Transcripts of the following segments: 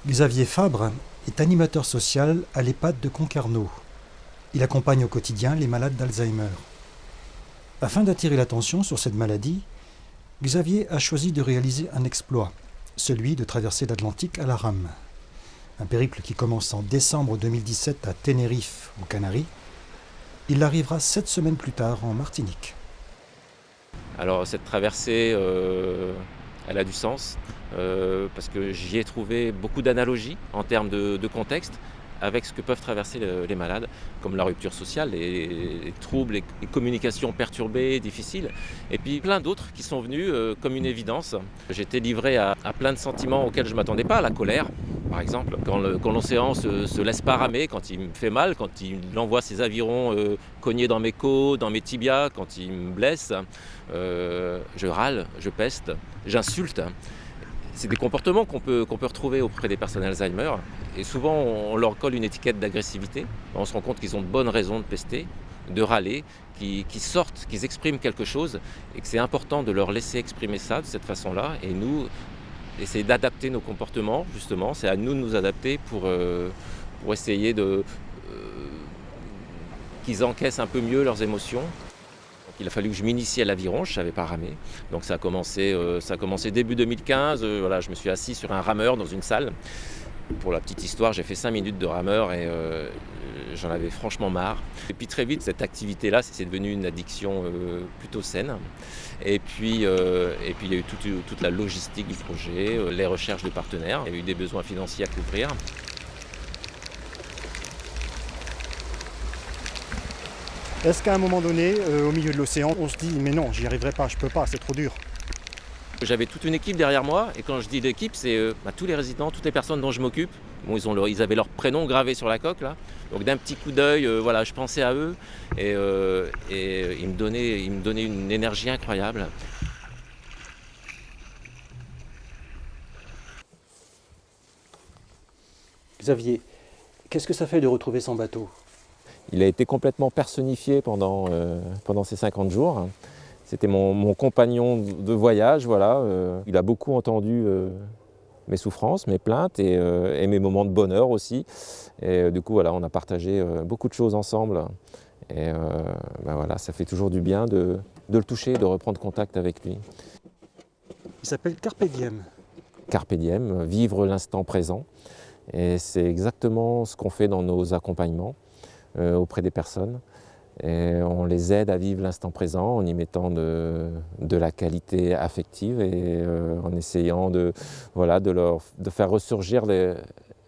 Xavier Fabre est animateur social à l'EHPAD de Concarneau. Il accompagne au quotidien les malades d'Alzheimer. Afin d'attirer l'attention sur cette maladie, Xavier a choisi de réaliser un exploit, celui de traverser l'Atlantique à la rame. Un périple qui commence en décembre 2017 à Tenerife, aux Canaries. Il arrivera 7 semaines plus tard en Martinique. Alors cette traversée, elle a du sens parce que j'y ai trouvé beaucoup d'analogies en termes de contexte avec ce que peuvent traverser les malades, comme la rupture sociale, les troubles, les communications perturbées, difficiles, et puis plein d'autres qui sont venus comme une évidence. J'étais livré à plein de sentiments auxquels je ne m'attendais pas, la colère, par exemple, quand l'océan se laisse pas ramer, quand il me fait mal, quand il envoie ses avirons cogner dans mes côtes, dans mes tibias, quand il me blesse, je râle, je peste, j'insulte. C'est des comportements qu'on peut retrouver auprès des personnes Alzheimer. Et souvent, on leur colle une étiquette d'agressivité. On se rend compte qu'ils ont de bonnes raisons de pester, de râler, qu'ils sortent, qu'ils expriment quelque chose. Et que c'est important de leur laisser exprimer ça de cette façon-là. Et nous, essayer d'adapter nos comportements, justement. C'est à nous de nous adapter pour essayer qu'ils encaissent un peu mieux leurs émotions. Il a fallu que je m'initie à l'aviron, je ne savais pas ramer. Donc ça a commencé début 2015. Voilà, je me suis assis sur un rameur dans une salle. Pour la petite histoire, j'ai fait 5 minutes de rameur et j'en avais franchement marre. Et puis très vite, cette activité-là, c'est devenu une addiction plutôt saine. Et puis il y a eu toute la logistique du projet, les recherches de partenaires. Il y a eu des besoins financiers à couvrir. Est-ce qu'à un moment donné, au milieu de l'océan, on se dit « mais non, j'y arriverai pas, je peux pas, c'est trop dur ». J'avais toute une équipe derrière moi, et quand je dis l'équipe, c'est tous les résidents, toutes les personnes dont je m'occupe. Bon, ils avaient leur prénom gravé sur la coque, là. Donc d'un petit coup d'œil, voilà, je pensais à eux, et ils me donnaient une énergie incroyable. Xavier, qu'est-ce que ça fait de retrouver son bateau ? Il a été complètement personnifié pendant ces 50 jours. C'était mon compagnon de voyage, voilà. Il a beaucoup entendu mes souffrances, mes plaintes et mes moments de bonheur aussi. Et du coup, voilà, on a partagé beaucoup de choses ensemble. Et voilà, ça fait toujours du bien de le toucher, de reprendre contact avec lui. Il s'appelle Carpe Diem. Carpe diem, vivre l'instant présent. Et c'est exactement ce qu'on fait dans nos accompagnements auprès des personnes. Et on les aide à vivre l'instant présent en y mettant de la qualité affective et en essayant de faire ressurgir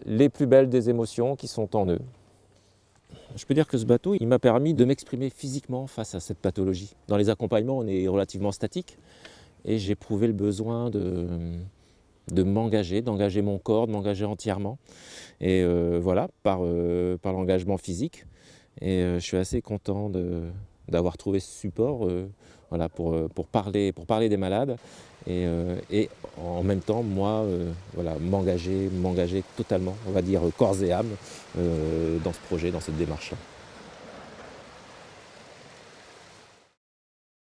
les plus belles des émotions qui sont en eux. Je peux dire que ce bateau, il m'a permis de m'exprimer physiquement face à cette pathologie. Dans les accompagnements, on est relativement statique et j'ai éprouvé le besoin de m'engager, d'engager mon corps, de m'engager entièrement. Et voilà, par l'engagement physique. Et je suis assez content d'avoir trouvé ce support voilà, pour parler des malades et en même temps, moi, voilà, m'engager totalement, on va dire corps et âme, dans ce projet, dans cette démarche-là.